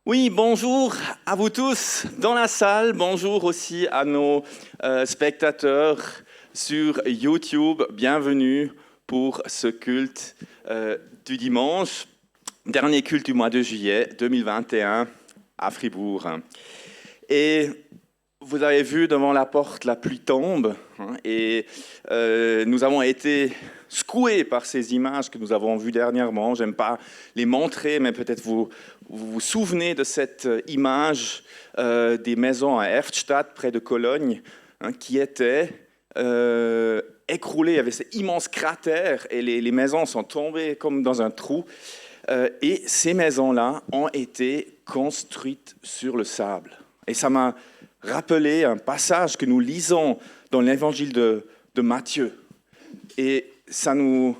Oui, bonjour à vous tous dans la salle, bonjour aussi à nos spectateurs sur YouTube. Bienvenue pour ce culte du dimanche, dernier culte du mois de juillet 2021 à Fribourg. Et vous avez vu devant la porte, la pluie tombe et nous avons été secoués par ces images que nous avons vues dernièrement. J'aime pas les montrer, mais peut-être vous vous souvenez de cette image des maisons à Erftstadt, près de Cologne, qui étaient écroulées. Il y avait ces immenses cratères et les maisons sont tombées comme dans un trou. Et ces maisons-là ont été construites sur le sable. Et ça m'a rappelé un passage que nous lisons dans l'évangile de Matthieu. Et ça nous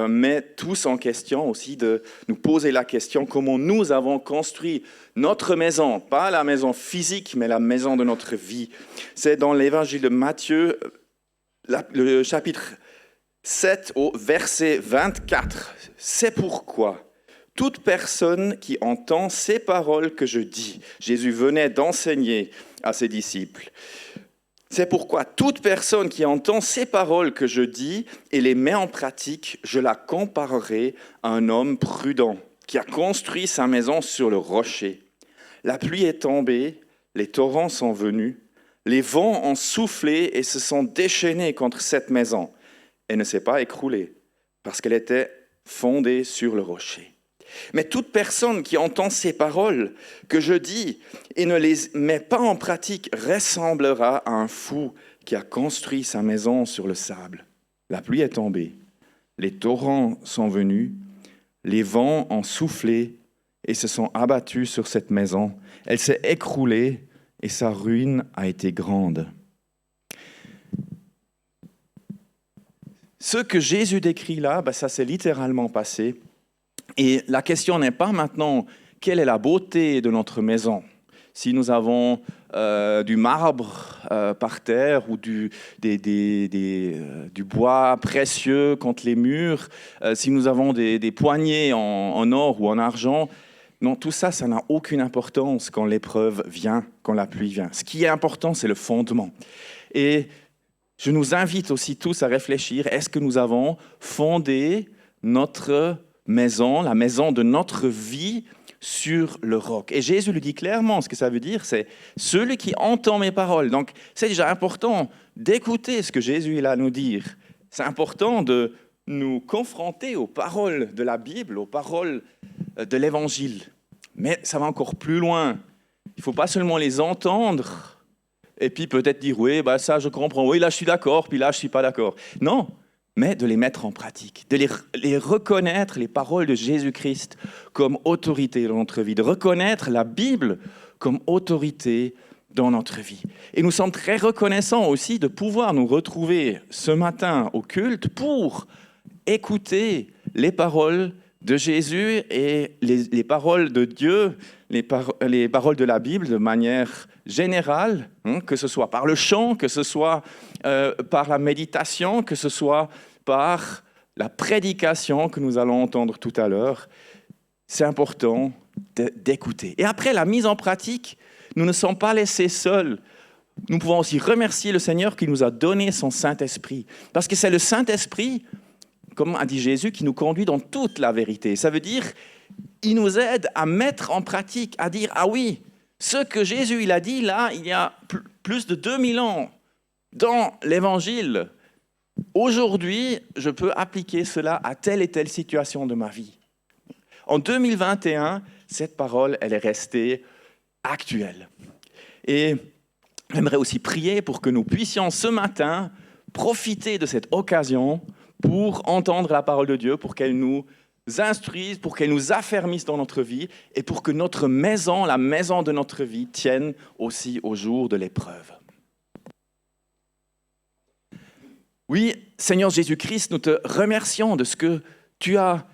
met tous en question aussi de nous poser la question comment nous avons construit notre maison, pas la maison physique, mais la maison de notre vie. C'est dans l'évangile de Matthieu, le chapitre 7 au verset 24. C'est pourquoi toute personne qui entend ces paroles que je dis, Jésus venait d'enseigner à ses disciples. C'est pourquoi toute personne qui entend ces paroles que je dis et les met en pratique, je la comparerai à un homme prudent qui a construit sa maison sur le rocher. La pluie est tombée, les torrents sont venus, les vents ont soufflé et se sont déchaînés contre cette maison. Elle ne s'est pas écroulée parce qu'elle était fondée sur le rocher. Mais toute personne qui entend ces paroles que je dis et ne les met pas en pratique ressemblera à un fou qui a construit sa maison sur le sable. La pluie est tombée, les torrents sont venus, les vents ont soufflé et se sont abattus sur cette maison. Elle s'est écroulée et sa ruine a été grande. Ce que Jésus décrit là, ça s'est littéralement passé. Et la question n'est pas maintenant quelle est la beauté de notre maison. Si nous avons du marbre par terre ou du bois précieux contre les murs, si nous avons des poignées en or ou en argent, non, tout ça, ça n'a aucune importance quand l'épreuve vient, quand la pluie vient. Ce qui est important, c'est le fondement. Et je nous invite aussi tous à réfléchir, est-ce que nous avons fondé notre maison, la maison de notre vie sur le roc. Et Jésus lui dit clairement, ce que ça veut dire, c'est celui qui entend mes paroles. Donc, c'est déjà important d'écouter ce que Jésus il a à nous dire. C'est important de nous confronter aux paroles de la Bible, aux paroles de l'Évangile. Mais ça va encore plus loin. Il ne faut pas seulement les entendre et puis peut-être dire, oui, ça je comprends, oui, là je suis d'accord, puis là je ne suis pas d'accord. Non, mais de les mettre en pratique, de les reconnaître, les paroles de Jésus-Christ comme autorité dans notre vie, de reconnaître la Bible comme autorité dans notre vie. Et nous sommes très reconnaissants aussi de pouvoir nous retrouver ce matin au culte pour écouter les paroles de Jésus et les paroles de Dieu, les paroles de la Bible de manière générale, que ce soit par le chant, que ce soit par la méditation, que ce soit par la prédication que nous allons entendre tout à l'heure. C'est important d'écouter. Et après la mise en pratique, nous ne sommes pas laissés seuls. Nous pouvons aussi remercier le Seigneur qui nous a donné son Saint-Esprit. Parce que c'est le Saint-Esprit, comme a dit Jésus, qui nous conduit dans toute la vérité. Ça veut dire, il nous aide à mettre en pratique, à dire, ah oui, ce que Jésus il a dit là, il y a plus de 2000 ans, dans l'Évangile, aujourd'hui, je peux appliquer cela à telle et telle situation de ma vie. En 2021, cette parole, elle est restée actuelle. Et j'aimerais aussi prier pour que nous puissions ce matin profiter de cette occasion pour entendre la parole de Dieu, pour qu'elle nous instruise, pour qu'elle nous affermisse dans notre vie et pour que notre maison, la maison de notre vie, tienne aussi au jour de l'épreuve. Oui, Seigneur Jésus-Christ, nous te remercions de ce que tu as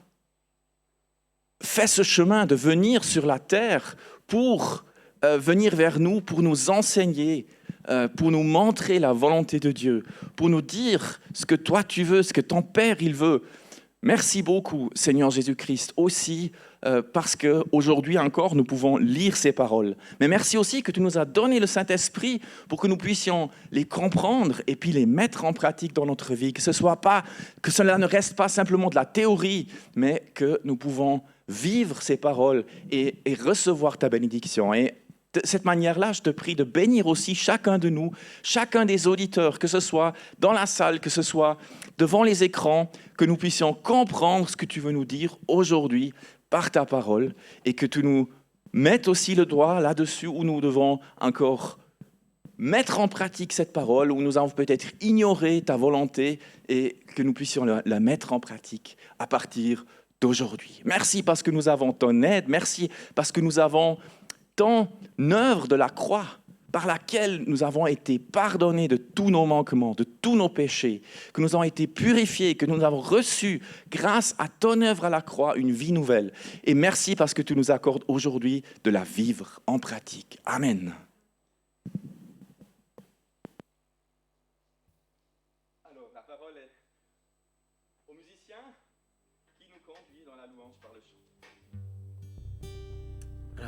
fait ce chemin de venir sur la terre pour venir vers nous, pour nous enseigner, pour nous montrer la volonté de Dieu, pour nous dire ce que toi tu veux, ce que ton Père il veut Merci beaucoup, Seigneur Jésus-Christ, aussi parce qu'aujourd'hui encore, nous pouvons lire ces paroles. Mais merci aussi que tu nous as donné le Saint-Esprit pour que nous puissions les comprendre et puis les mettre en pratique dans notre vie. Que cela ne reste pas simplement de la théorie, mais que nous pouvons vivre ces paroles et recevoir ta bénédiction. Et de cette manière-là, je te prie de bénir aussi chacun de nous, chacun des auditeurs, que ce soit dans la salle, que ce soit devant les écrans, que nous puissions comprendre ce que tu veux nous dire aujourd'hui par ta parole et que tu nous mettes aussi le doigt là-dessus où nous devons encore mettre en pratique cette parole, où nous avons peut-être ignoré ta volonté et que nous puissions la mettre en pratique à partir d'aujourd'hui. Merci parce que nous avons ton aide, merci parce que nous avons ton œuvre de la croix par laquelle nous avons été pardonnés de tous nos manquements, de tous nos péchés, que nous avons été purifiés, que nous avons reçu, grâce à ton œuvre à la croix, une vie nouvelle. Et merci parce que tu nous accordes aujourd'hui de la vivre en pratique. Amen. Alors, la parole est aux musiciens qui nous conduisent dans la louange par le chant.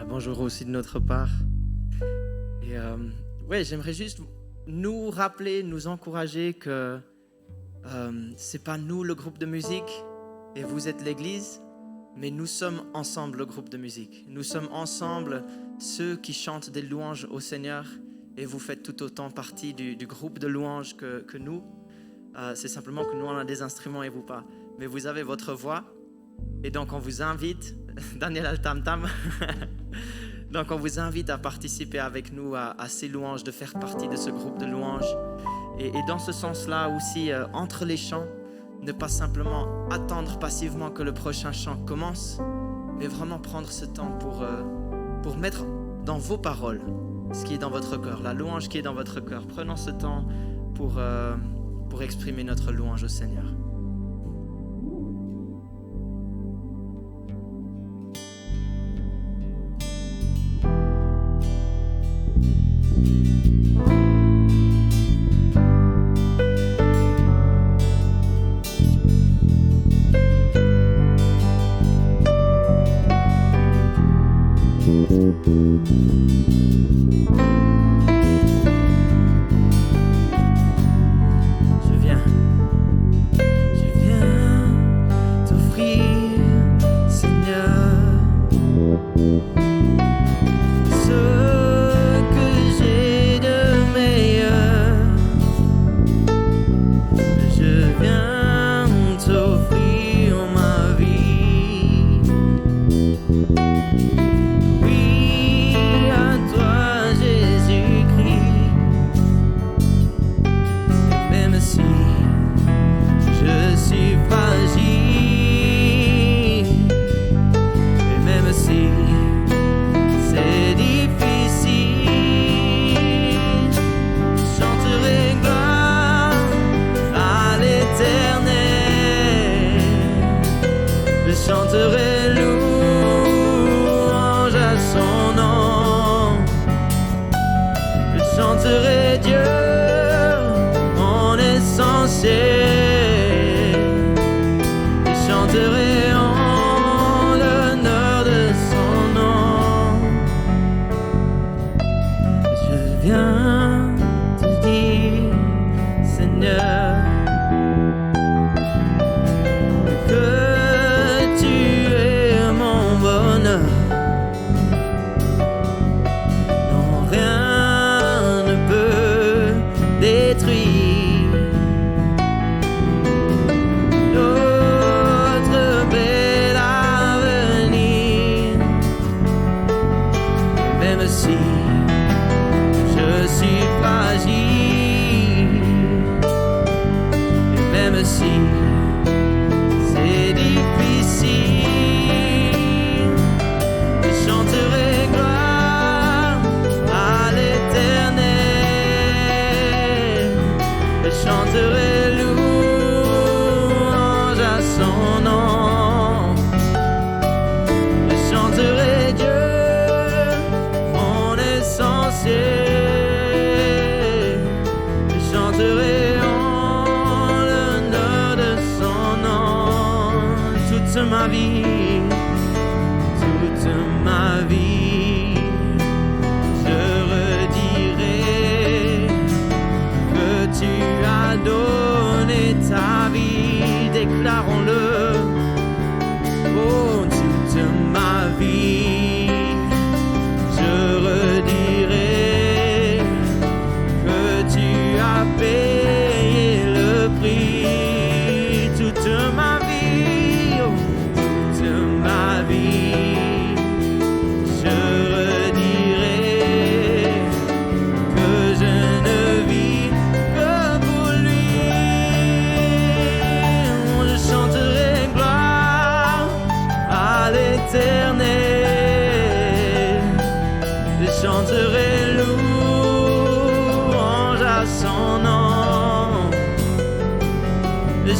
Bonjour aussi de notre part. Et j'aimerais juste nous rappeler, nous encourager que c'est pas nous le groupe de musique et vous êtes l'église, mais nous sommes ensemble le groupe de musique. Nous sommes ensemble ceux qui chantent des louanges au Seigneur et vous faites tout autant partie du groupe de louanges que nous. C'est simplement que nous on a des instruments et vous pas. Mais vous avez votre voix et donc on vous invite, Daniel a le tam-tam. Donc on vous invite à participer avec nous à ces louanges, de faire partie de ce groupe de louanges. Et dans ce sens-là aussi, entre les chants, ne pas simplement attendre passivement que le prochain chant commence, mais vraiment prendre ce temps pour mettre dans vos paroles ce qui est dans votre cœur, la louange qui est dans votre cœur. Prenons ce temps pour exprimer notre louange au Seigneur. Je suis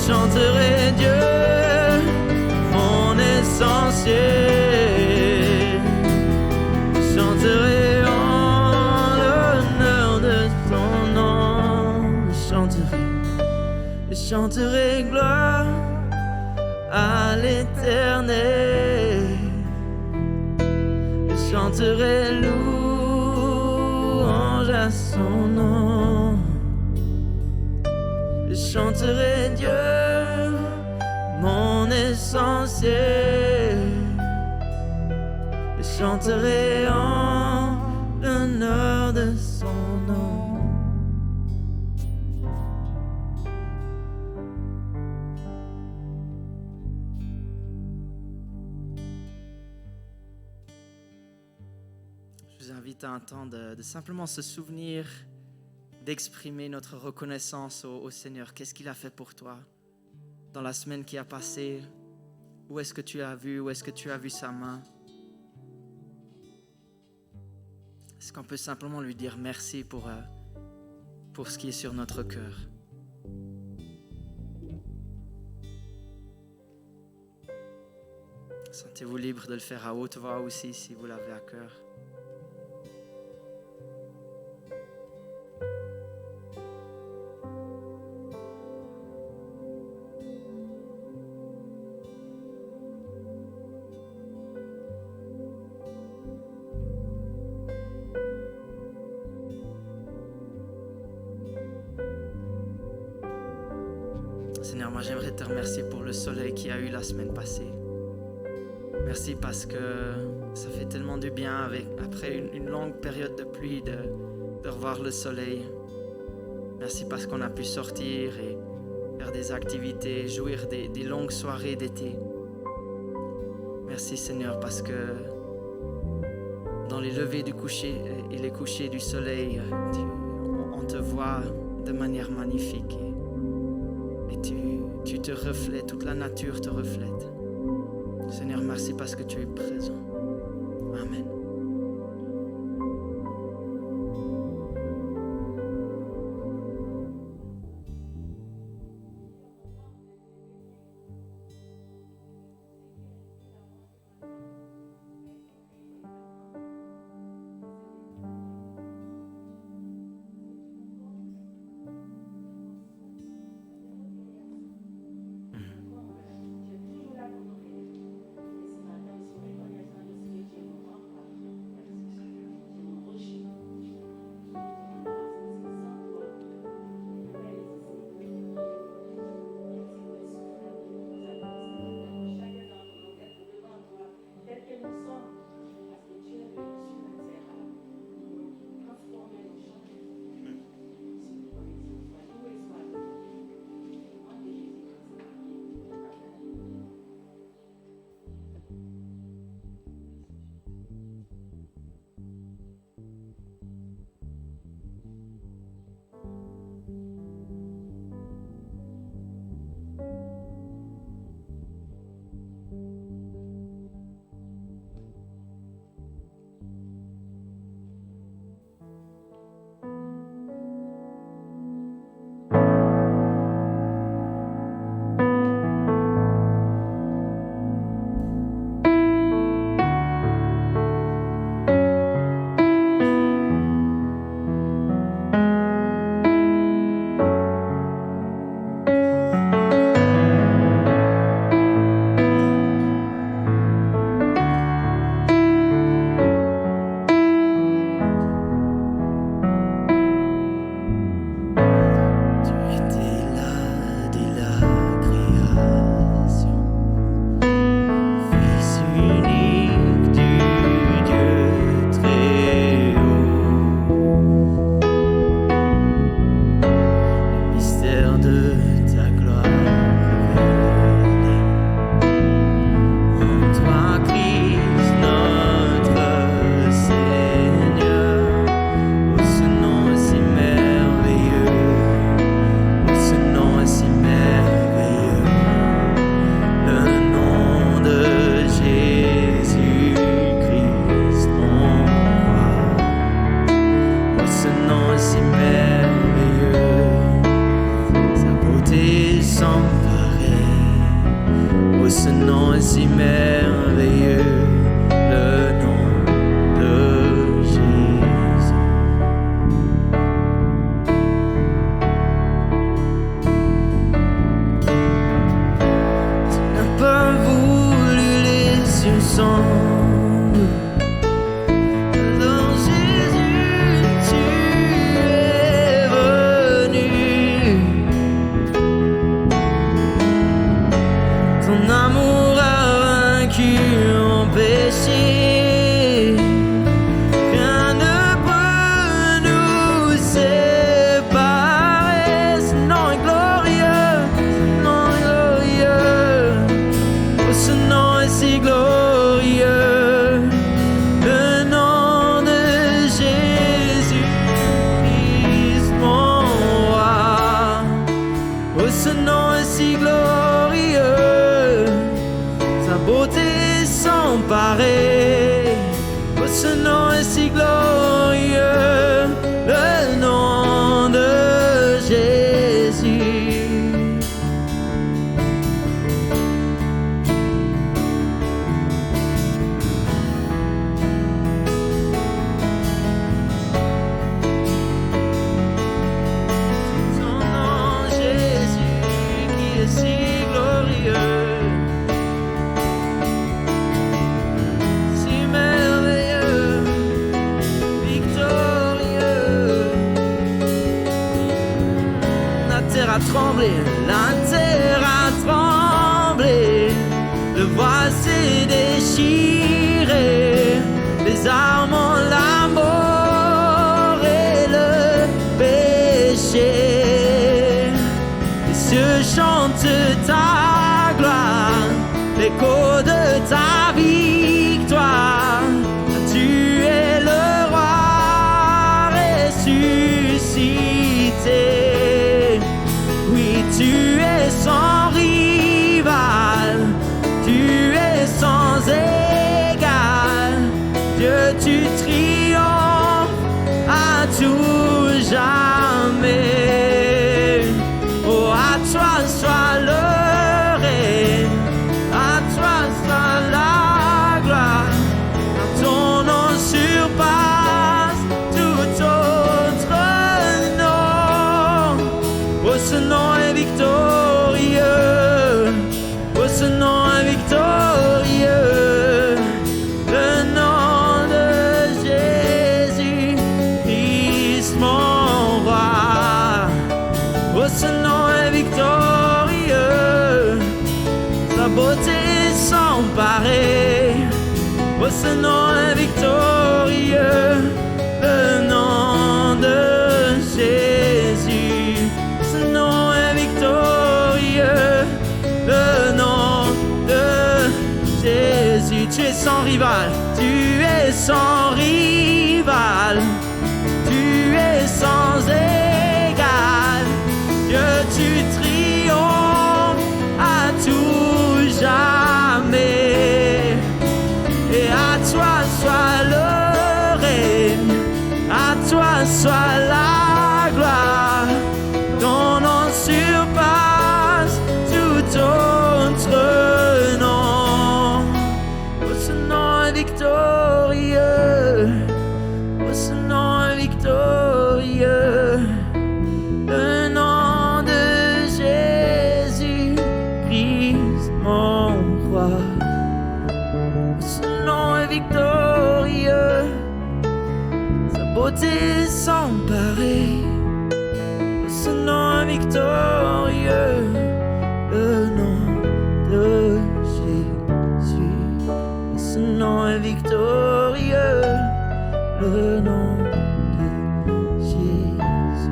chanterai Dieu, mon essentiel. Je chanterai en l'honneur de ton nom. Je chanterai gloire à l'Éternel. Je chanterai louange à son nom. Je chanterai Dieu, mon essentiel. Je chanterai en l'honneur de son nom. Je vous invite à un temps de simplement se souvenir, d'exprimer notre reconnaissance au Seigneur. Qu'est-ce qu'il a fait pour toi dans la semaine qui a passé? Où est-ce que tu l'as vu? Où est-ce que tu as vu sa main? Est-ce qu'on peut simplement lui dire merci pour ce qui est sur notre cœur? Sentez-vous libre de le faire à haute voix aussi si vous l'avez à cœur. Seigneur, moi j'aimerais te remercier pour le soleil qu'il y a eu la semaine passée. Merci parce que ça fait tellement du bien après une longue période de pluie de revoir le soleil. Merci parce qu'on a pu sortir et faire des activités, jouir des longues soirées d'été. Merci Seigneur parce que dans les levées du coucher et les couchers du soleil, on te voit de manière magnifique. Et tu te reflètes, toute la nature te reflète. Seigneur, merci parce que tu es présent. Amen. ce nom est si merveilleux, le nom de Jésus. Tu n'as pas voulu les cieux sans la terre a tremblé, le voile s'est déchiré, les armes ont la mort et le péché. Les cieux chantent ta gloire, l'écho de ta victoire. Tu es le roi ressuscité. Tu es sans rival, tu es sans égal. Dieu, tu triomphes à tout jamais. Oh, à toi soit le règne, à toi soit la gloire. Ton nom surpasse tout autre nom. Oh, ce nom est victorieux, oh ce nom est victorieux, le nom de Jésus, Christ mon roi. Oh ce nom est victorieux, sa beauté est sans pareil. Oh ce nom est victorieux, le nom de Jésus. Le nom de Jésus, tu es sans rival, tu es sans rival, tu es sans égal. Dieu, tu triomphes à tout jamais. Et à toi soit le règne, à toi soit la gloire. Ton nom surpasse tout autre nom. Oh, ce nom est victorieux. Oh, ce nom est victorieux. Le nom de Jésus, Christ mon roi. Oh, ce nom est victorieux. Sa beauté sans pareil. Ce nom est victorieux, le nom de Jésus. Ce nom est victorieux, le nom de Jésus.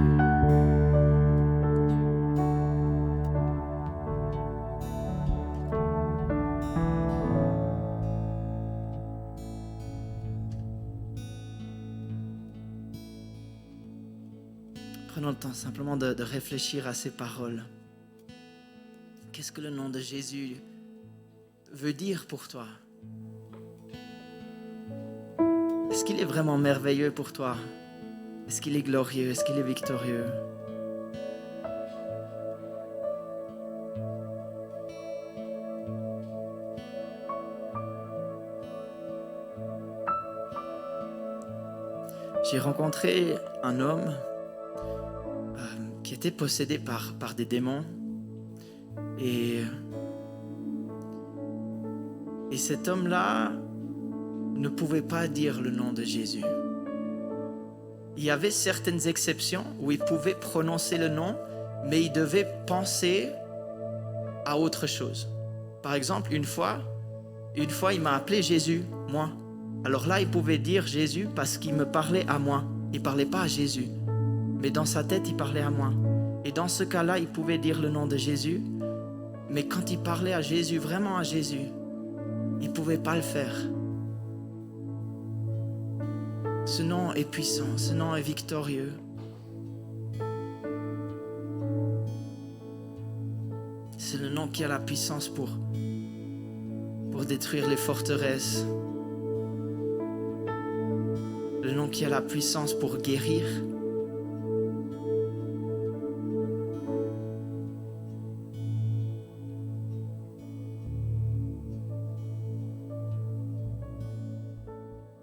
Prenons le temps simplement de réfléchir à ces paroles. Qu'est-ce que le nom de Jésus veut dire pour toi? Est-ce qu'il est vraiment merveilleux pour toi? Est-ce qu'il est glorieux? Est-ce qu'il est victorieux? j'ai rencontré un homme qui était possédé par des démons. Et cet homme-là ne pouvait pas dire le nom de Jésus. Il y avait certaines exceptions où il pouvait prononcer le nom, mais il devait penser à autre chose. Par exemple, une fois, il m'a appelé Jésus, moi. Alors là, il pouvait dire Jésus parce qu'il me parlait à moi. Il ne parlait pas à Jésus, mais dans sa tête, il parlait à moi. Et dans ce cas-là, il pouvait dire le nom de Jésus, mais quand il parlait à Jésus, vraiment à Jésus, il ne pouvait pas le faire. Ce nom est puissant, ce nom est victorieux. C'est le nom qui a la puissance pour détruire les forteresses. Le nom qui a la puissance pour guérir.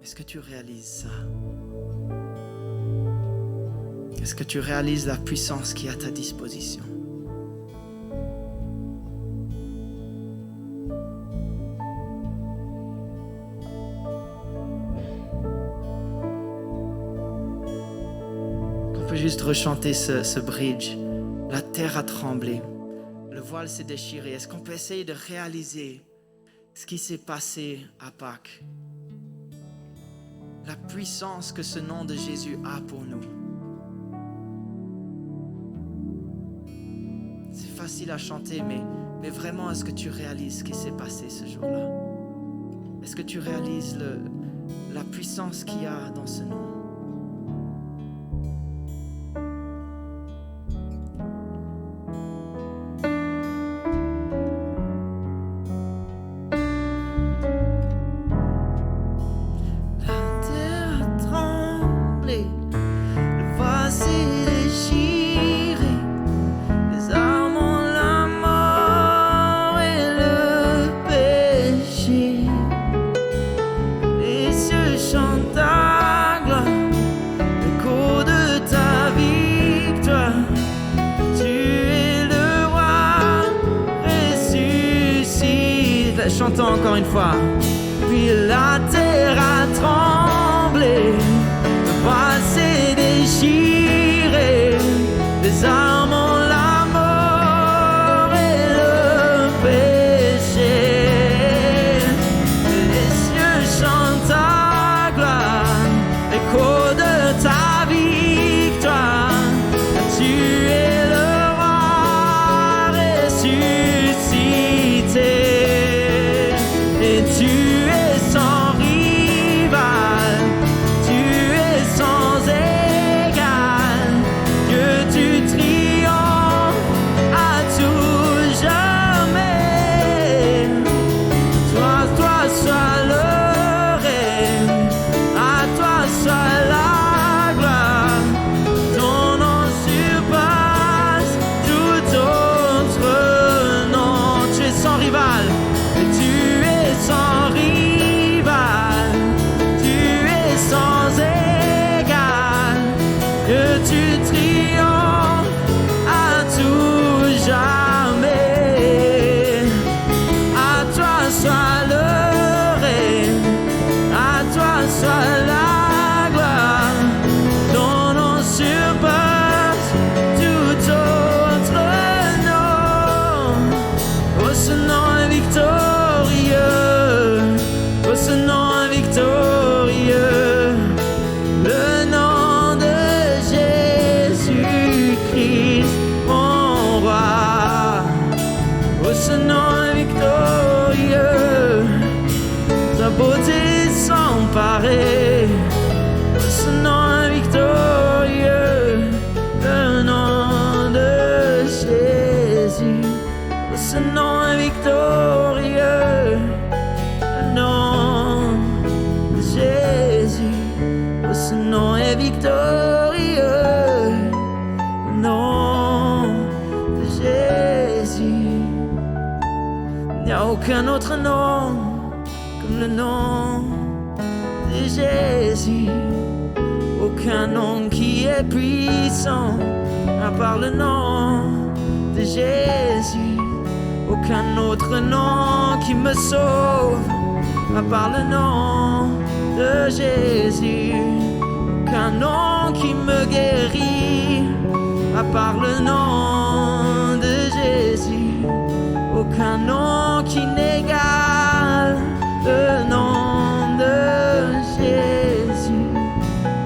Est-ce que tu réalises ça? Est-ce que tu réalises la puissance qui est à ta disposition? On peut juste rechanter ce bridge. La terre a tremblé. Le voile s'est déchiré. Est-ce qu'on peut essayer de réaliser ce qui s'est passé à Pâques? La puissance que ce nom de Jésus a pour nous. C'est facile à chanter, mais vraiment, est-ce que tu réalises ce qui s'est passé ce jour-là? Est-ce que tu réalises la puissance qu'il y a dans ce nom? Chantons encore une fois. Puis la terre a tremblé, le voile s'est déchiré, les armes ont la mort et le péché. Les cieux chantent ta gloire, l'écho de ta victoire. Tu es le roi ressuscité. Tu es sans rival, tu es sans égal, que tu triomphes à tout jamais. Toi sois le règne, à toi soit la gloire, ton nom surpasse tout autre nom. Tu es sans rival. Sans rival, tu es sans égal, que tu triomphes à tout jamais. À toi soit le règne, à toi soit la gloire, ton nom surpasse tout autre nom. Oh, ce nom est victorieux. Ce nom victorieux, le nom de Jésus-Christ, mon roi. Oh, ce nom victorieux, ta beauté sans pareil. Oh, ce nom victorieux, le nom de Jésus. Oh, ce nom victorieux. Ce nom est victorieux, le nom de Jésus. Il n'y a aucun autre nom comme le nom de Jésus. Aucun aucun nom qui est puissant, à part le nom de Jésus. Aucun autre nom qui me sauve, à part le nom de Jésus. Aucun nom qui me guérit, à part le nom de Jésus. Aucun nom qui n'égale le nom de Jésus.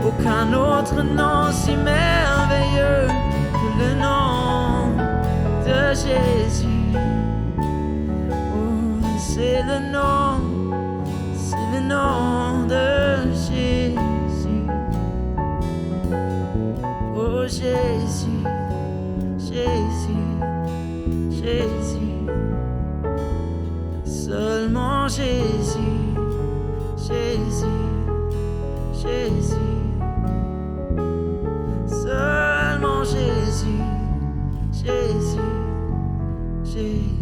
Aucun autre nom si merveilleux que le nom de Jésus. Oh, c'est le nom de Jésus. Oh Jésus, Jésus, Jésus. Seulement Jésus, Jésus, Jésus. Seulement Jésus, Jésus, Jésus.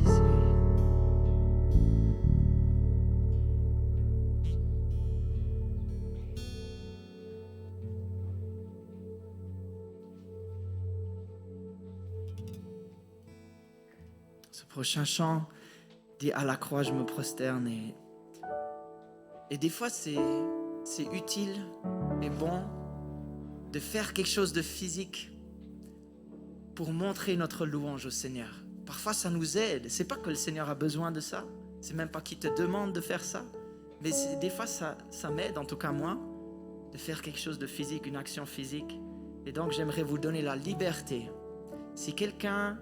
Ce prochain chant dit à la croix je me prosterne, et des fois c'est utile et bon de faire quelque chose de physique pour montrer notre louange au Seigneur. Parfois ça nous aide, c'est pas que le Seigneur a besoin de ça, c'est même pas qu'il te demande de faire ça, mais des fois ça m'aide, en tout cas moi, de faire quelque chose de physique, une action physique. Et donc j'aimerais vous donner la liberté. Si quelqu'un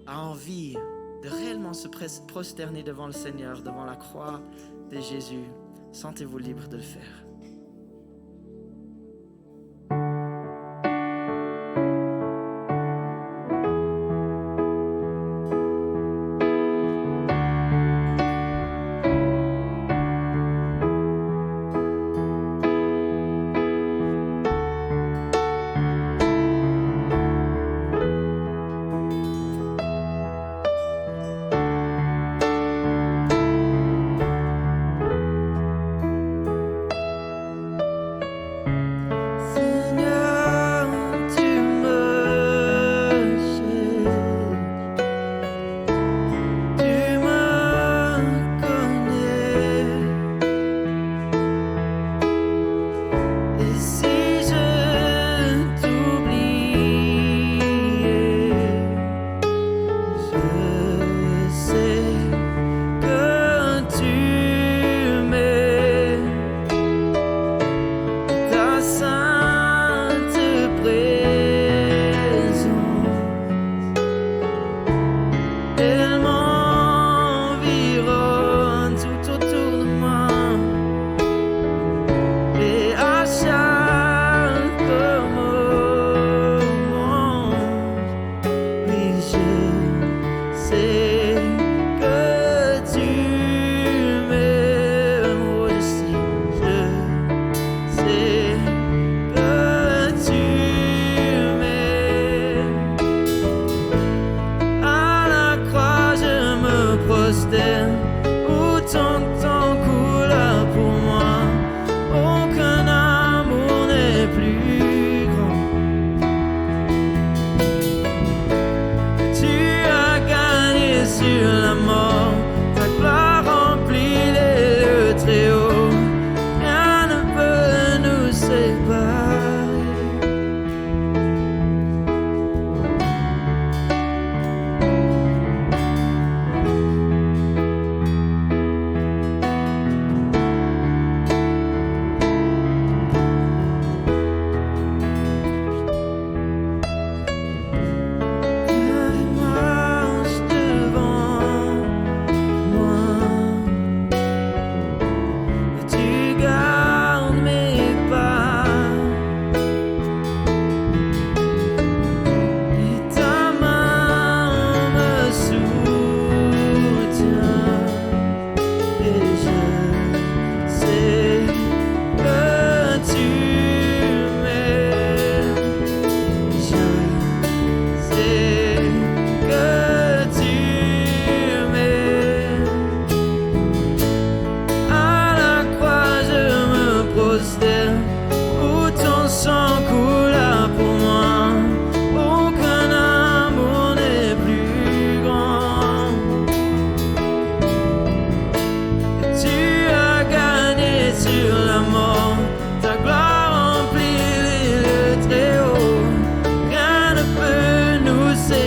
a envie de réellement se prosterner devant le Seigneur, devant la croix de Jésus, sentez-vous libre de le faire.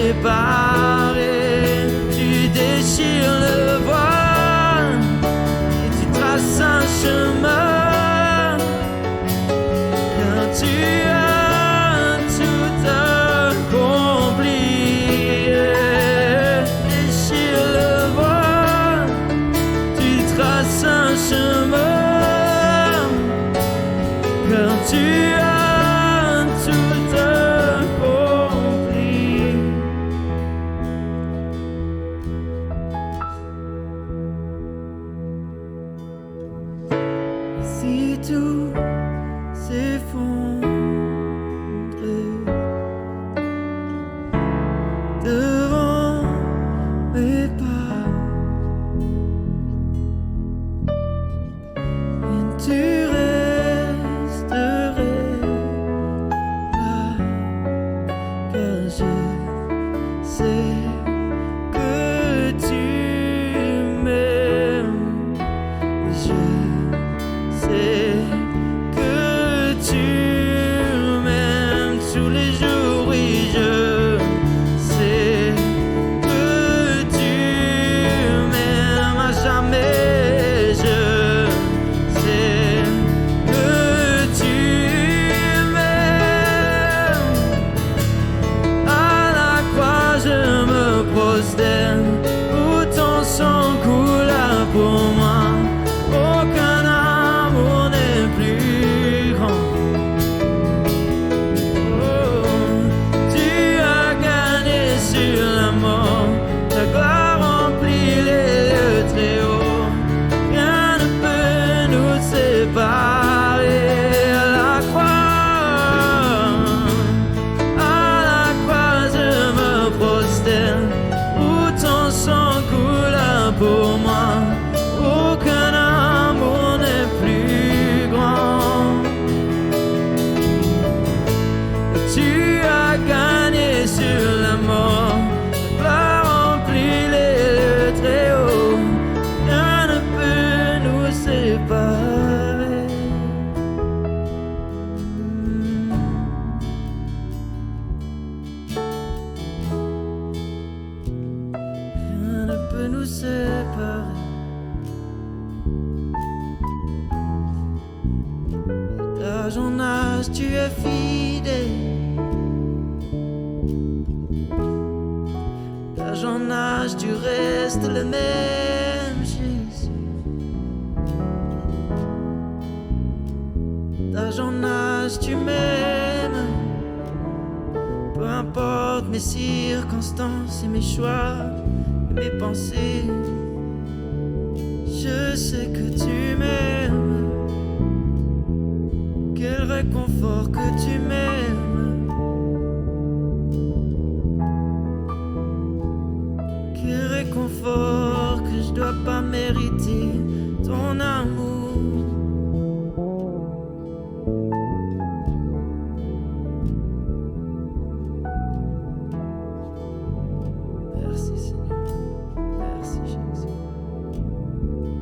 séparer. Tu déchires le voile et tu traces un chemin, car tu as tout accompli. Déchire le voile, tu traces un chemin, car tu as tout accompli. Si tout s'effondre devant mes pas, et tu resterais là, car je sais que tu m'aimes. Je sais que tu m'aimes tous les jours, oui, je sais que tu m'aimes à jamais. Je sais que tu m'aimes. À la croix je me prosterne, où ton sang coula pour moi. Aucun amour n'est plus grand. Oh, tu as gagné sur la mort, ta gloire remplit les lieux très hauts. Rien ne peut nous séparer. À la croix je me prosterne, où ton sang coula pour moi. Aucun amour n'est plus grand. Tu as gagné sur la mort, ta gloire remplit les lieux très hauts. Rien ne peut nous séparer. Rien ne peut nous séparer. D'âge en âge, tu es fidèle. D'âge en âge, tu restes le même, Jésus. D'âge en âge, tu m'aimes. Peu importe mes circonstances et mes choix et mes pensées, je sais que tu m'aimes. Quel réconfort que tu m'aimes. Quel réconfort que je dois pas mériter ton amour. Merci Seigneur. Merci Jésus.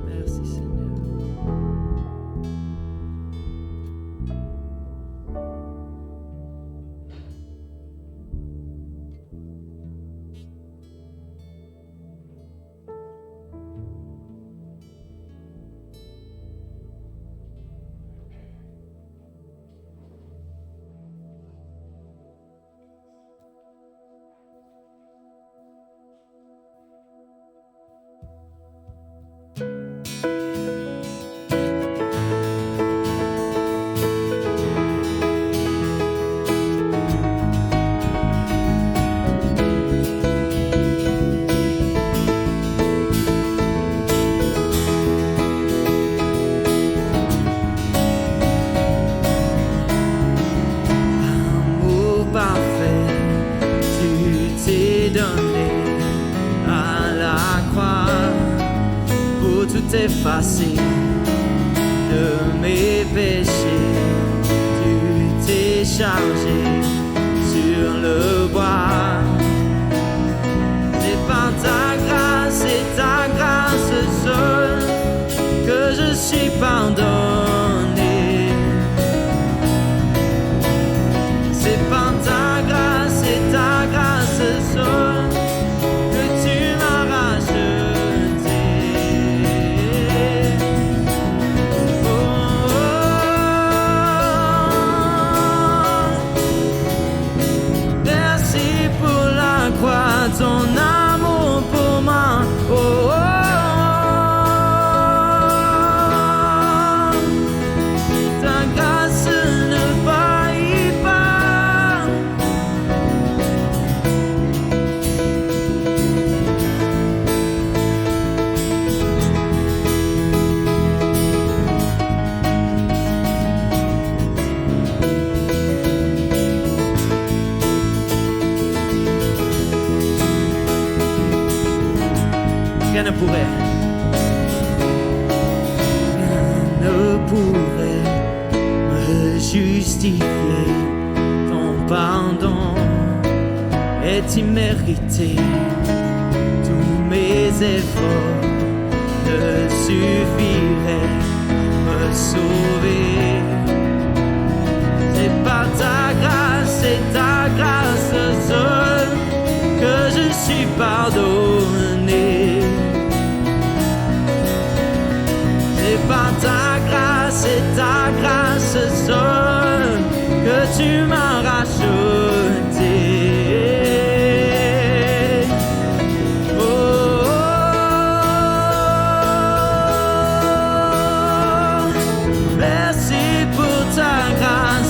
Merci Seigneur. Effacé de mes péchés, tu t'es chargé sur le bois. C'est par ta grâce et ta grâce seule que je suis pardonné. C'est par ta grâce et ta grâce seule Rien ne pourrait. Rien ne pourrait me justifier. Ton pardon est immérité. Tous mes efforts ne suffiraient à me sauver. C'est par ta grâce, c'est ta grâce seule que je suis pardonné. C'est par ta grâce et ta grâce seule que tu m'as racheté.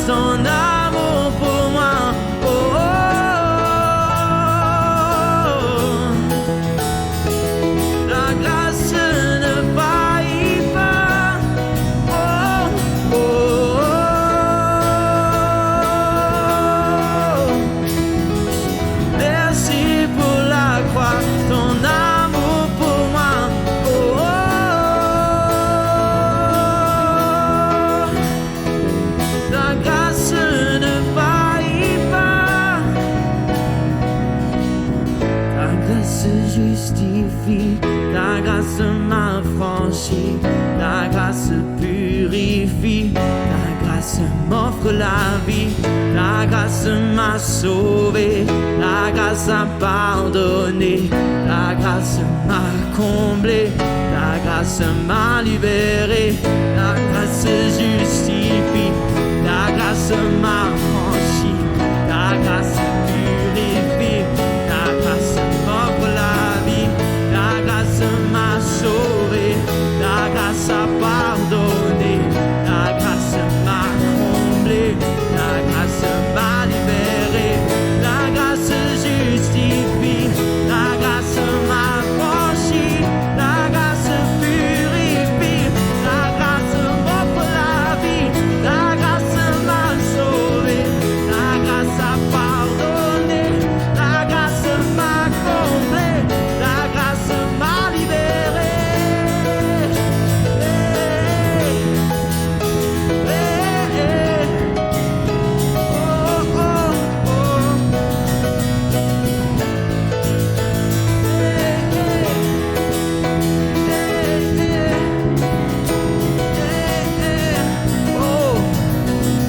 Ton amour pour moi, oh, oh, oh. Ta grâce ne faillit pas, oh, oh, oh. Merci pour la croix, ton amour pour moi, oh, oh. Ta grâce ne faillit pas. Ta grâce justifie, ta grâce m'affranchit, ta grâce purifie, ta grâce m'offre la vie, ta grâce m'a sauvé, ta grâce a pardonné, ta grâce m'a comblé, ta grâce m'a libéré, ta grâce justifie. Ta grâce m'a franchi, ta grâce purifie, ta grâce m'offre la vie, ta grâce m'a sauvé, ta grâce a pardonné, ta grâce m'a comblé, ta grâce m'a libéré, ta grâce justifie, ta grâce m'a franchi, ta grâce purifie, ta grâce m'offre la vie, ta grâce m'a sauvé, ta grâce a pardonné, ta grâce m'a comblé, ta grâce m'a libéré. Oh,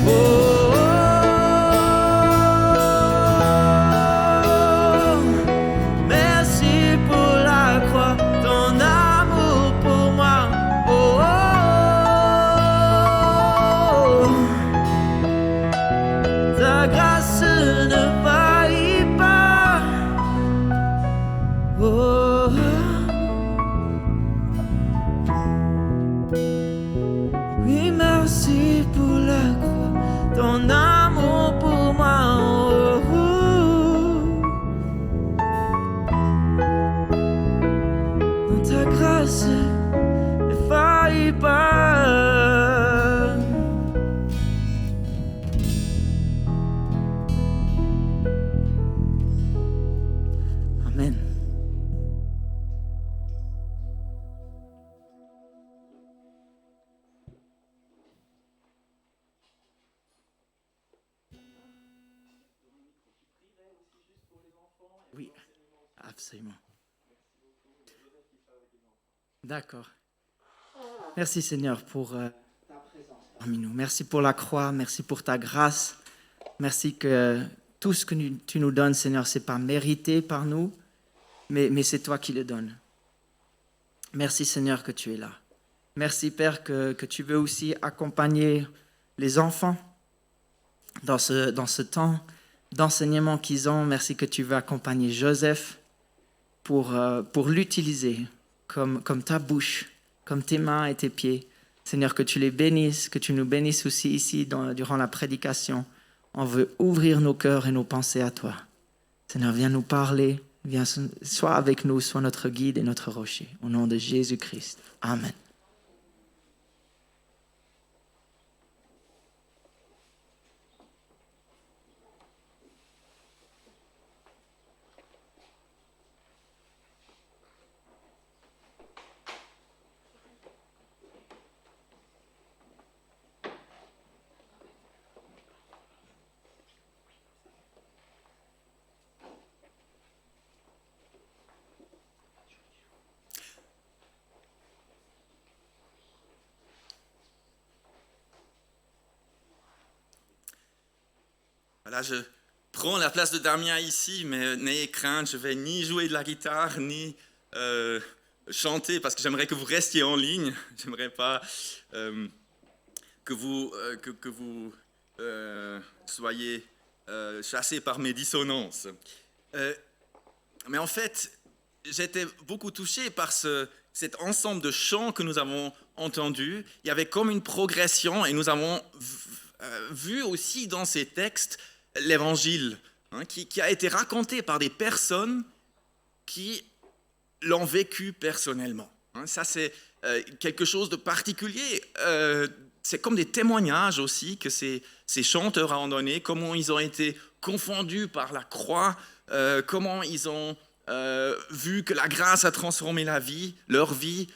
oh, oh. Merci pour la croix, ton amour pour moi. Oh, oh, oh. Ta grâce ne faillit pas. Oh, oui, merci pour la croix, ton amour pour moi. Oh, oh. Ta grâce ne faillit pas. Amen. Oui, absolument. D'accord. Merci Seigneur pour ta présence parmi nous. Merci pour la croix, merci pour ta grâce. Merci que tout ce que tu nous donnes, Seigneur, ce n'est pas mérité par nous, mais c'est toi qui le donnes. Merci Seigneur que tu es là. Merci Père que tu veux aussi accompagner les enfants dans ce temps d'enseignement qu'ils ont. Merci que tu veux accompagner Joseph pour l'utiliser comme ta bouche, comme tes mains et tes pieds. Seigneur, que tu les bénisses, que tu nous bénisses aussi ici durant la prédication. On veut ouvrir nos cœurs et nos pensées à toi. Seigneur, viens nous parler, viens, sois avec nous, sois notre guide et notre rocher. Au nom de Jésus-Christ. Amen. Voilà, je prends la place de Damien ici, mais n'ayez crainte, je vais ni jouer de la guitare, ni chanter, parce que j'aimerais que vous restiez en ligne. J'aimerais pas que vous soyez chassés par mes dissonances. Mais en fait, j'étais beaucoup touché par cet ensemble de chants que nous avons entendus. Il y avait comme une progression, et nous avons vu aussi dans ces textes l'évangile, qui a été raconté par des personnes qui l'ont vécu personnellement. Ça, c'est quelque chose de particulier. C'est comme des témoignages aussi que ces chanteurs ont donné, comment ils ont été confondus par la croix, comment ils ont vu que la grâce a transformé leur vie,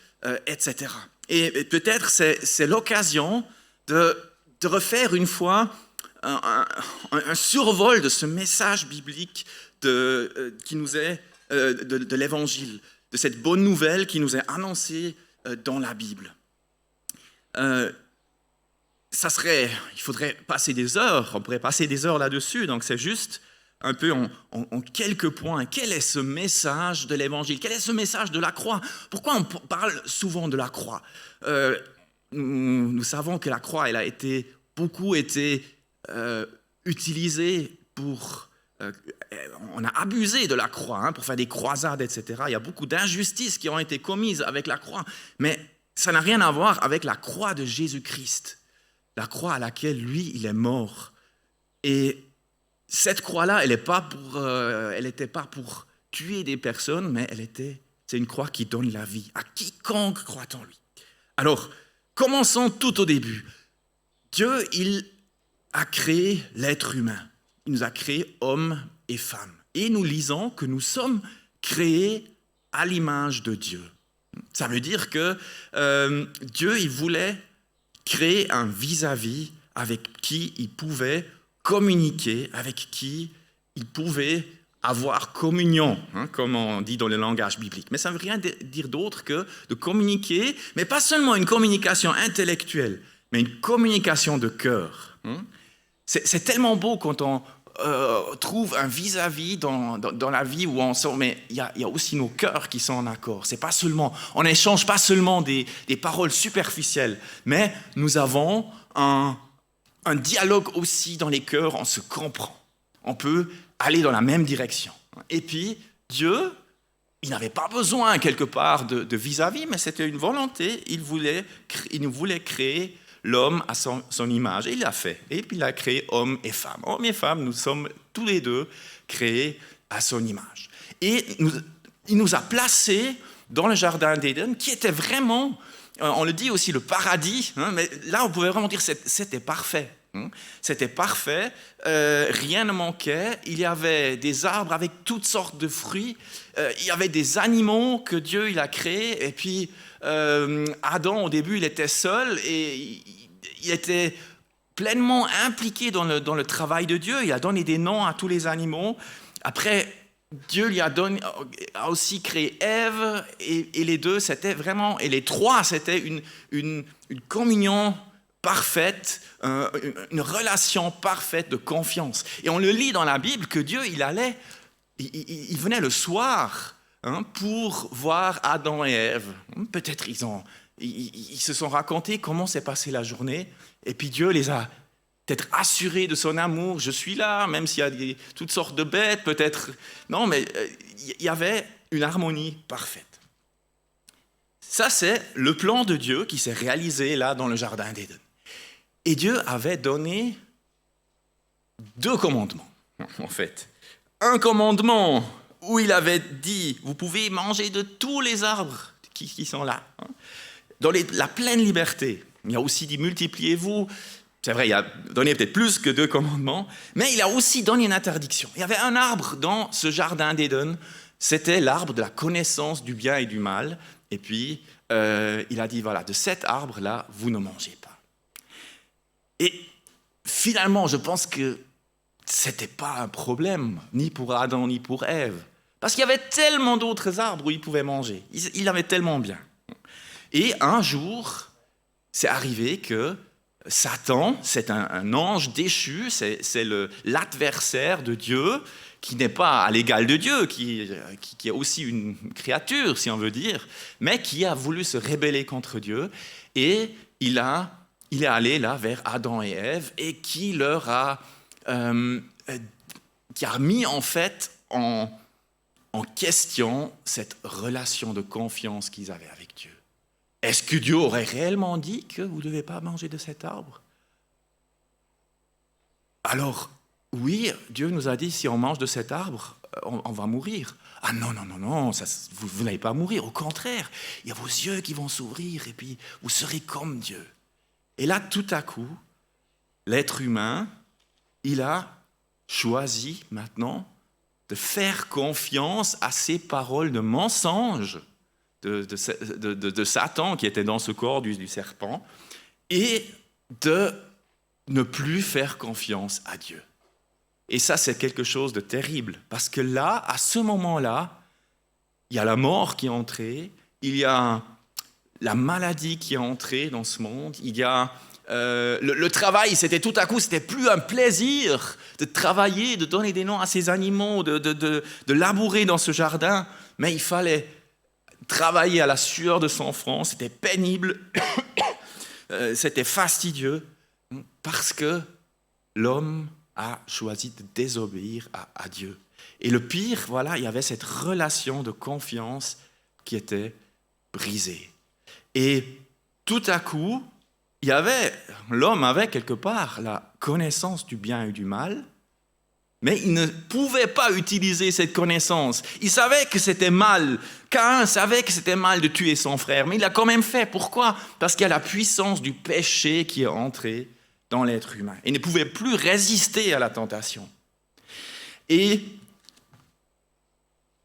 etc. Et peut-être c'est l'occasion de refaire une fois un survol de ce message biblique qui nous est de l'Évangile, de cette bonne nouvelle qui nous est annoncée dans la Bible. Il faudrait passer des heures, on pourrait passer des heures là-dessus, donc c'est juste un peu en quelques points. Quel est ce message de l'Évangile? Quel est ce message de la croix? Pourquoi on parle souvent de la croix? Nous savons que la croix, elle a beaucoup été utilisée pour... on a abusé de la croix pour faire des croisades, etc. Il y a beaucoup d'injustices qui ont été commises avec la croix, mais ça n'a rien à voir avec la croix de Jésus-Christ, la croix à laquelle, lui, il est mort. Et cette croix-là, elle n'était pas pour tuer des personnes, mais c'est une croix qui donne la vie à quiconque croit en lui. Alors, commençons tout au début. Dieu, il a créé l'être humain. Il nous a créés hommes et femmes. Et nous lisons que nous sommes créés à l'image de Dieu. Ça veut dire que Dieu, il voulait créer un vis-à-vis avec qui il pouvait communiquer, avec qui il pouvait avoir communion, comme on dit dans le langage biblique. Mais ça ne veut rien dire d'autre que de communiquer, mais pas seulement une communication intellectuelle, mais une communication de cœur. C'est tellement beau quand on trouve un vis-à-vis dans la vie où on sent, mais il y a aussi nos cœurs qui sont en accord. C'est pas seulement, on n'échange pas seulement des paroles superficielles, mais nous avons un dialogue aussi dans les cœurs, on se comprend. On peut aller dans la même direction. Et puis, Dieu, il n'avait pas besoin quelque part de vis-à-vis, mais c'était une volonté. Il nous voulait créer l'homme à son image. Et il l'a fait. Et puis, il a créé homme et femme. Homme et femme, nous sommes tous les deux créés à son image. Et il nous a placés dans le jardin d'Éden, qui était vraiment, on le dit aussi, le paradis. Mais là, on pouvait vraiment dire que c'était parfait. C'était parfait, rien ne manquait, il y avait des arbres avec toutes sortes de fruits, il y avait des animaux que Dieu il a créés, et puis Adam au début il était seul et il était pleinement impliqué dans le travail de Dieu, il a donné des noms à tous les animaux. Après Dieu lui a aussi créé Ève et les deux c'était vraiment, et les trois c'était une communion parfaite, une relation parfaite de confiance. Et on le lit dans la Bible que Dieu, il venait le soir pour voir Adam et Ève. Peut-être ils se sont racontés comment s'est passée la journée, et puis Dieu les a peut-être assurés de son amour. Je suis là, même s'il y a toutes sortes de bêtes, peut-être. Non, mais il y avait une harmonie parfaite. Ça, c'est le plan de Dieu qui s'est réalisé là dans le jardin d'Éden. Et Dieu avait donné 2 commandements, en fait. Un commandement où il avait dit, vous pouvez manger de tous les arbres qui sont là, dans la pleine liberté. Il a aussi dit, multipliez-vous. C'est vrai, il a donné peut-être plus que 2 commandements, mais il a aussi donné une interdiction. Il y avait un arbre dans ce jardin d'Éden, c'était l'arbre de la connaissance du bien et du mal. Et puis, il a dit, voilà, de cet arbre-là, vous ne mangez pas. Et finalement, je pense que ce n'était pas un problème, ni pour Adam, ni pour Ève. Parce qu'il y avait tellement d'autres arbres où ils pouvaient manger. Ils avaient tellement bien. Et un jour, c'est arrivé que Satan, c'est un ange déchu, c'est l'adversaire de Dieu, qui n'est pas à l'égal de Dieu, qui est aussi une créature, si on veut dire, mais qui a voulu se rebeller contre Dieu. Et il est allé là vers Adam et Ève et qui a mis en fait en question cette relation de confiance qu'ils avaient avec Dieu. Est-ce que Dieu aurait réellement dit que vous ne devez pas manger de cet arbre? Alors, oui, Dieu nous a dit, si on mange de cet arbre, on va mourir. Ah non, vous n'allez pas mourir. Au contraire, il y a vos yeux qui vont s'ouvrir et puis vous serez comme Dieu. Et là, tout à coup, l'être humain, il a choisi maintenant de faire confiance à ces paroles de mensonge de Satan qui était dans ce corps du serpent et de ne plus faire confiance à Dieu. Et ça, c'est quelque chose de terrible parce que là, à ce moment-là, il y a la mort qui est entrée, il y a la maladie qui est entrée dans ce monde, il y a le travail, c'était plus un plaisir de travailler, de donner des noms à ces animaux, de labourer dans ce jardin, mais il fallait travailler à la sueur de son front, c'était pénible, c'était fastidieux, parce que l'homme a choisi de désobéir à Dieu. Et le pire, voilà, il y avait cette relation de confiance qui était brisée. Et tout à coup, l'homme avait quelque part la connaissance du bien et du mal, mais il ne pouvait pas utiliser cette connaissance. Il savait que c'était mal. Caïn savait que c'était mal de tuer son frère, mais il l'a quand même fait. Pourquoi? Parce qu'il y a la puissance du péché qui est entrée dans l'être humain. Il ne pouvait plus résister à la tentation. Et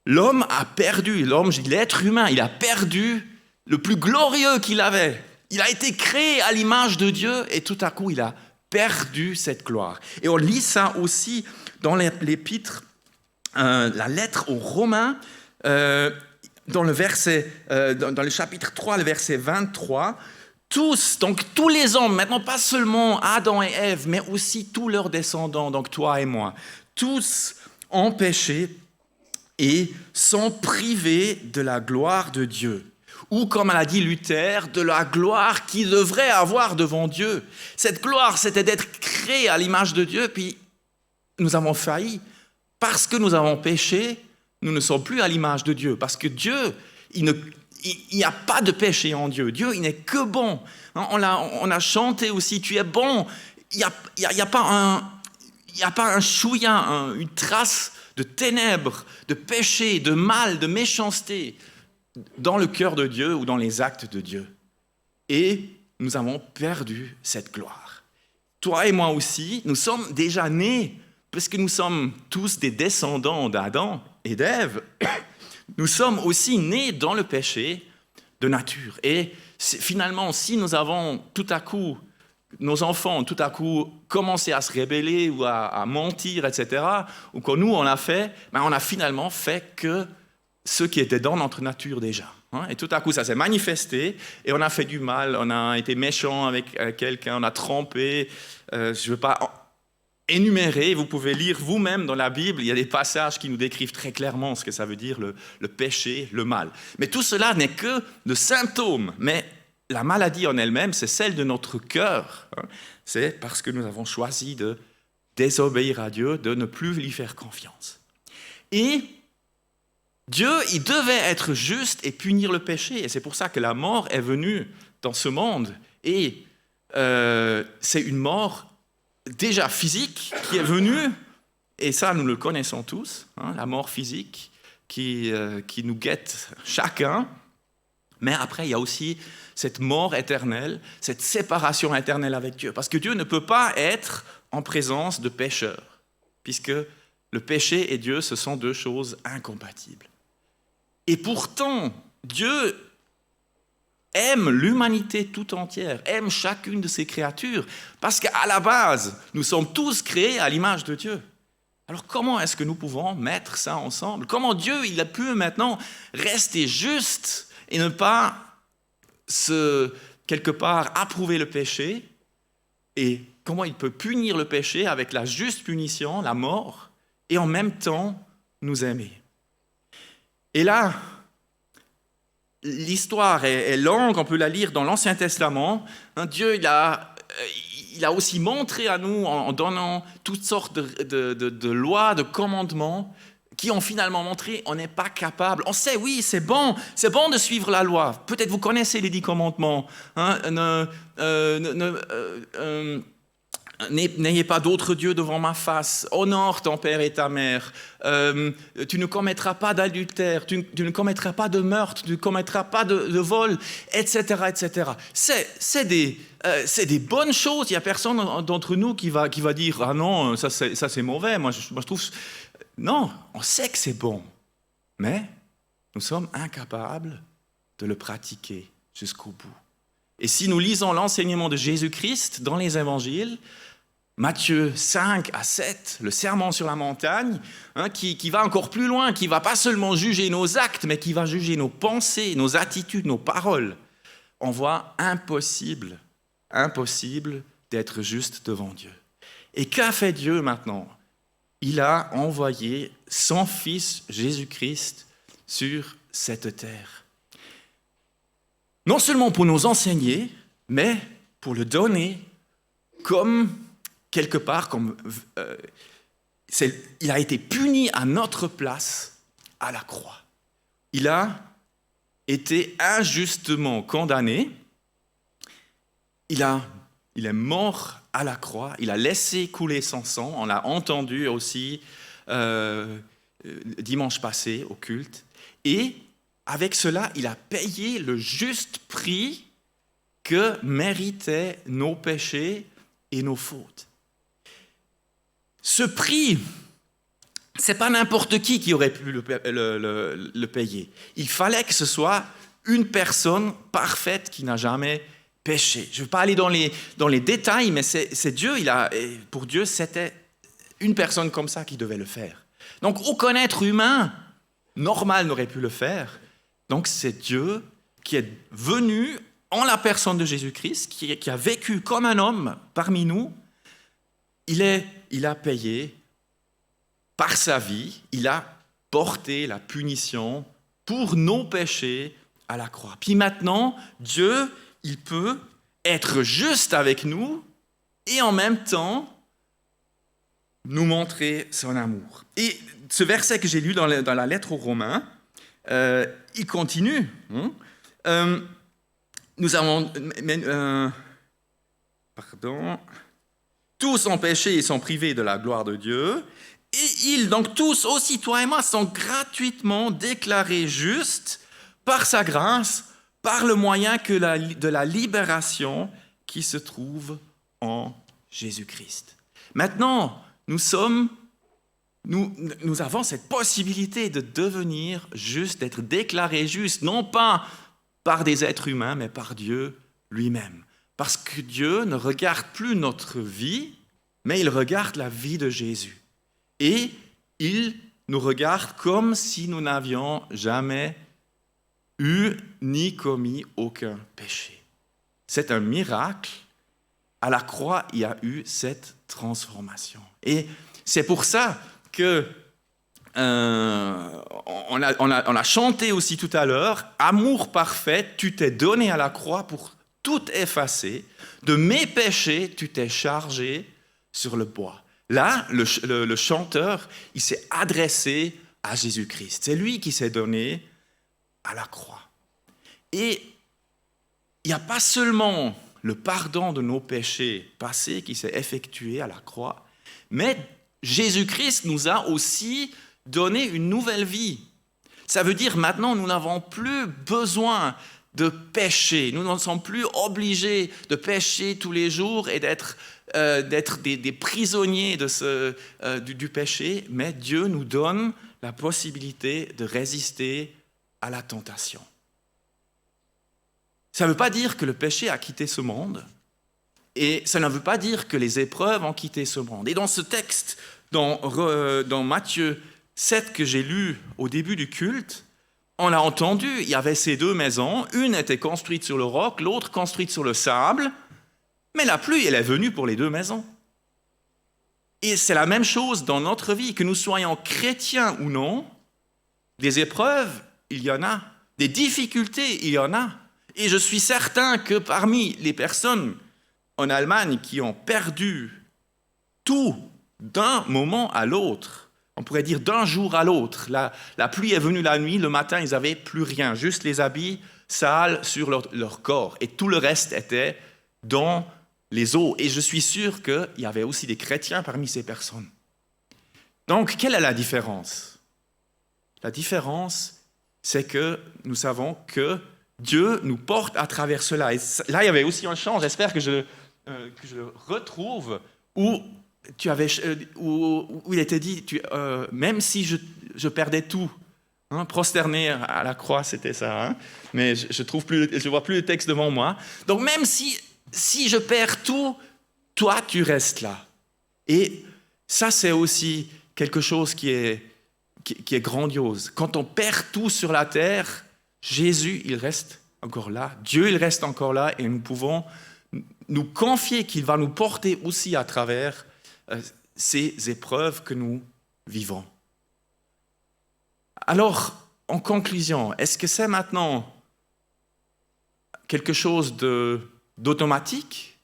l'homme a perdu, l'être humain, il a perdu le plus glorieux qu'il avait. Il a été créé à l'image de Dieu et tout à coup, il a perdu cette gloire. Et on lit ça aussi dans l'épître, la lettre aux Romains, dans le chapitre 3, le verset 23. Donc tous les hommes, maintenant pas seulement Adam et Ève, mais aussi tous leurs descendants, donc toi et moi, tous ont péché et sont privés de la gloire de Dieu. Ou comme l'a dit Luther, de la gloire qu'ils devraient avoir devant Dieu. Cette gloire, c'était d'être créé à l'image de Dieu, puis nous avons failli. Parce que nous avons péché, nous ne sommes plus à l'image de Dieu. Parce que Dieu, il n'y a pas de péché en Dieu. Dieu, il n'est que bon. On a chanté aussi, tu es bon. Il n'y a pas un chouïa, une trace de ténèbres, de péché, de mal, de méchanceté dans le cœur de Dieu ou dans les actes de Dieu. Et nous avons perdu cette gloire. Toi et moi aussi, nous sommes déjà nés, parce que nous sommes tous des descendants d'Adam et d'Ève, nous sommes aussi nés dans le péché de nature. Et finalement, si nous avons tout à coup, nos enfants ont tout à coup commencé à se rebeller ou à mentir, etc., ou que nous, on a finalement fait que ce qui était dans notre nature déjà. Et tout à coup, ça s'est manifesté et on a fait du mal, on a été méchant avec quelqu'un, on a trompé. Je ne veux pas énumérer, vous pouvez lire vous-même dans la Bible, il y a des passages qui nous décrivent très clairement ce que ça veut dire le péché, le mal. Mais tout cela n'est que le symptôme, mais la maladie en elle-même, c'est celle de notre cœur. C'est parce que nous avons choisi de désobéir à Dieu, de ne plus lui faire confiance. Et Dieu, il devait être juste et punir le péché. Et c'est pour ça que la mort est venue dans ce monde. Et c'est une mort déjà physique qui est venue, et ça nous le connaissons tous, la mort physique qui nous guette chacun. Mais après, il y a aussi cette mort éternelle, cette séparation éternelle avec Dieu. Parce que Dieu ne peut pas être en présence de pécheurs, puisque le péché et Dieu, ce sont deux choses incompatibles. Et pourtant, Dieu aime l'humanité tout entière, aime chacune de ses créatures, parce qu'à la base, nous sommes tous créés à l'image de Dieu. Alors comment est-ce que nous pouvons mettre ça ensemble? Comment Dieu, il a pu maintenant rester juste et ne pas quelque part approuver le péché, et comment il peut punir le péché avec la juste punition, la mort, et en même temps nous aimer. Et là, l'histoire est longue, on peut la lire dans l'Ancien Testament. Dieu, il a aussi montré à nous, en donnant toutes sortes de lois, de commandements, qui ont finalement montré qu'on n'est pas capable. On sait, oui, c'est bon de suivre la loi. Peut-être vous connaissez les 10 commandements. N'ayez pas d'autres dieux devant ma face. Honore ton père et ta mère. Tu ne commettras pas d'adultère. Tu ne commettras pas de meurtre. Tu ne commettras pas de vol, etc., etc. C'est des bonnes choses. Il n'y a personne d'entre nous qui va dire « Ah non, ça c'est mauvais. » Moi, je trouve... Non, on sait que c'est bon. Mais nous sommes incapables de le pratiquer jusqu'au bout. Et si nous lisons l'enseignement de Jésus-Christ dans les évangiles, Matthieu 5 à 7, le sermon sur la montagne, qui va encore plus loin, qui ne va pas seulement juger nos actes, mais qui va juger nos pensées, nos attitudes, nos paroles, on voit impossible d'être juste devant Dieu. Et qu'a fait Dieu maintenant ? Il a envoyé son Fils Jésus-Christ sur cette terre. Non seulement pour nous enseigner, mais pour le donner comme, quelque part, il a été puni à notre place à la croix. Il a été injustement condamné. Il est mort à la croix. Il a laissé couler son sang. On l'a entendu aussi dimanche passé au culte. Et avec cela, il a payé le juste prix que méritaient nos péchés et nos fautes. Ce prix, ce n'est pas n'importe qui aurait pu le payer. Il fallait que ce soit une personne parfaite qui n'a jamais péché. Je ne veux pas aller dans les détails, mais c'est Dieu. Pour Dieu, c'était une personne comme ça qui devait le faire. Donc, aucun être humain normal n'aurait pu le faire. Donc, c'est Dieu qui est venu en la personne de Jésus-Christ, qui a vécu comme un homme parmi nous. Il a payé par sa vie, il a porté la punition pour nos péchés à la croix. Puis maintenant, Dieu, il peut être juste avec nous et en même temps nous montrer son amour. Et ce verset que j'ai lu dans la lettre aux Romains, il continue. Nous avons... Tous ont péché et sont privés de la gloire de Dieu. Et ils, donc tous, aussi toi et moi, sont gratuitement déclarés justes par sa grâce, par le moyen de la libération qui se trouve en Jésus-Christ. Maintenant, nous avons cette possibilité de devenir justes, d'être déclarés justes, non pas par des êtres humains, mais par Dieu lui-même. Parce que Dieu ne regarde plus notre vie, mais il regarde la vie de Jésus. Et il nous regarde comme si nous n'avions jamais eu ni commis aucun péché. C'est un miracle. À la croix, il y a eu cette transformation. Et c'est pour ça que on a chanté aussi tout à l'heure, « Amour parfait, tu t'es donné à la croix pour tout effacer. De mes péchés, tu t'es chargé sur le bois. » Là, le chanteur, il s'est adressé à Jésus-Christ. C'est lui qui s'est donné à la croix. Et il n'y a pas seulement le pardon de nos péchés passés qui s'est effectué à la croix, mais Jésus-Christ nous a aussi donné une nouvelle vie. Ça veut dire maintenant, nous n'avons plus besoin de pécher. Nous ne sommes plus obligés de pécher tous les jours et d'être des prisonniers du péché, mais Dieu nous donne la possibilité de résister à la tentation. Ça ne veut pas dire que le péché a quitté ce monde, et ça ne veut pas dire que les épreuves ont quitté ce monde. Et dans ce texte, dans Matthieu 7 que j'ai lu au début du culte, on a entendu, il y avait ces deux maisons, une était construite sur le roc, l'autre construite sur le sable, Mais la pluie, elle est venue pour les deux maisons. Et c'est la même chose dans notre vie, que nous soyons chrétiens ou non, des épreuves, il y en a, des difficultés, il y en a. Et je suis certain que parmi les personnes en Allemagne qui ont perdu tout d'un moment à l'autre, on pourrait dire d'un jour à l'autre, la pluie est venue la nuit, le matin, ils n'avaient plus rien, juste les habits sales sur leur corps. Et tout le reste était dans les eaux. Et je suis sûr qu'il y avait aussi des chrétiens parmi ces personnes. Donc, quelle est la différence? La différence, c'est que nous savons que Dieu nous porte à travers cela. Et là, il y avait aussi un chant, j'espère que je le retrouve, où il était dit, même si je perdais tout, prosterné à la croix, c'était ça, mais je vois plus le texte devant moi. Donc même si je perds tout, toi, tu restes là. Et ça, c'est aussi quelque chose qui est grandiose. Quand on perd tout sur la terre, Jésus, il reste encore là. Dieu, il reste encore là. Et nous pouvons nous confier qu'il va nous porter aussi à travers ces épreuves que nous vivons. Alors, en conclusion, est-ce que c'est maintenant quelque chose d'automatique,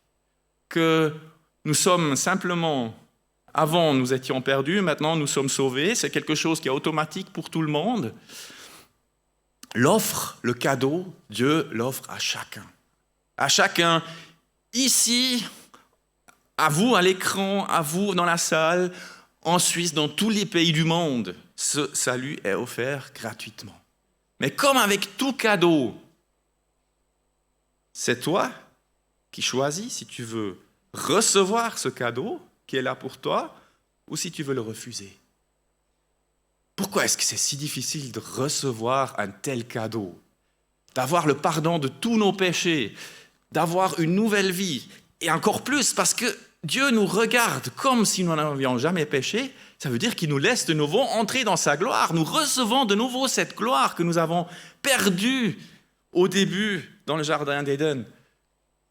que nous sommes simplement, avant nous étions perdus, maintenant nous sommes sauvés, c'est quelque chose qui est automatique pour tout le monde? L'offre, le cadeau, Dieu l'offre à chacun. À chacun, ici, à vous à l'écran, à vous dans la salle, en Suisse, dans tous les pays du monde, ce salut est offert gratuitement. Mais comme avec tout cadeau, c'est toi qui choisis si tu veux recevoir ce cadeau qui est là pour toi ou si tu veux le refuser. Pourquoi est-ce que c'est si difficile de recevoir un tel cadeau? D'avoir le pardon de tous nos péchés, d'avoir une nouvelle vie, et encore plus parce que Dieu nous regarde comme si nous n'avions jamais péché. Ça veut dire qu'il nous laisse de nouveau entrer dans sa gloire. Nous recevons de nouveau cette gloire que nous avons perdue au début dans le jardin d'Éden.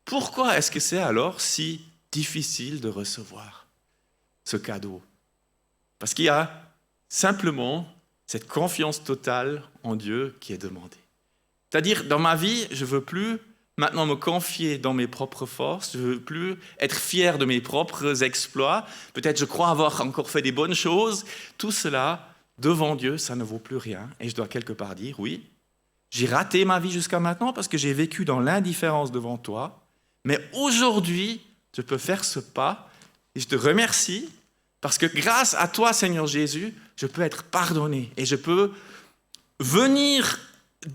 Pourquoi est-ce que c'est alors si difficile de recevoir ce cadeau? Parce qu'il y a simplement cette confiance totale en Dieu qui est demandée. C'est-à-dire, dans ma vie, je ne veux plus maintenant me confier dans mes propres forces, je ne veux plus être fier de mes propres exploits. Peut-être je crois avoir encore fait des bonnes choses. Tout cela, devant Dieu, ça ne vaut plus rien. Et je dois quelque part dire, oui, j'ai raté ma vie jusqu'à maintenant parce que j'ai vécu dans l'indifférence devant toi. Mais aujourd'hui, je peux faire ce pas et je te remercie parce que grâce à toi, Seigneur Jésus, je peux être pardonné et je peux venir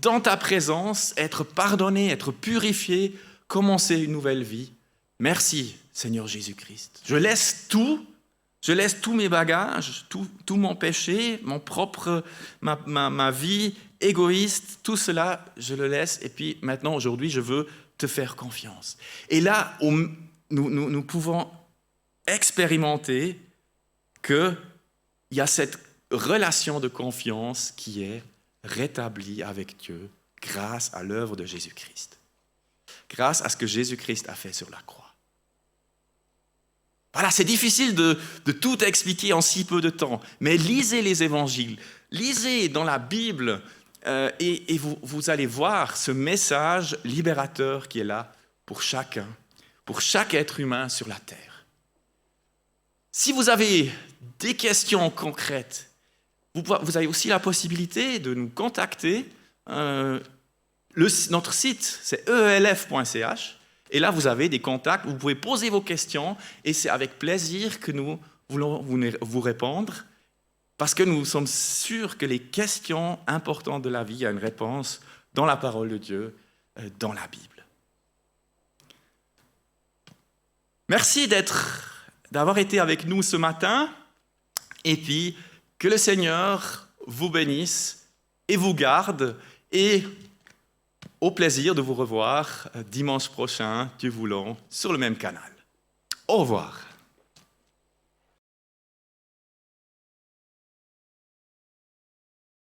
dans ta présence, être pardonné, être purifié, commencer une nouvelle vie. Merci, Seigneur Jésus-Christ. Je laisse tous mes bagages, tout mon péché, ma vie égoïste, tout cela, je le laisse. Et puis maintenant, aujourd'hui, je veux te faire confiance. Et là, nous pouvons expérimenter qu'il y a cette relation de confiance qui est rétabli avec Dieu grâce à l'œuvre de Jésus-Christ. Grâce à ce que Jésus-Christ a fait sur la croix. Voilà, c'est difficile de tout expliquer en si peu de temps, mais lisez les évangiles, lisez dans la Bible et vous allez voir ce message libérateur qui est là pour chacun, pour chaque être humain sur la terre. Si vous avez des questions concrètes, vous avez aussi la possibilité de nous contacter. Notre site, c'est eelf.ch. Et là, vous avez des contacts. Vous pouvez poser vos questions. Et c'est avec plaisir que nous voulons vous répondre. Parce que nous sommes sûrs que les questions importantes de la vie, il y a une réponse dans la parole de Dieu, dans la Bible. Merci d'avoir été avec nous ce matin. Et puis, que le Seigneur vous bénisse et vous garde et au plaisir de vous revoir dimanche prochain, Dieu voulant, sur le même canal. Au revoir.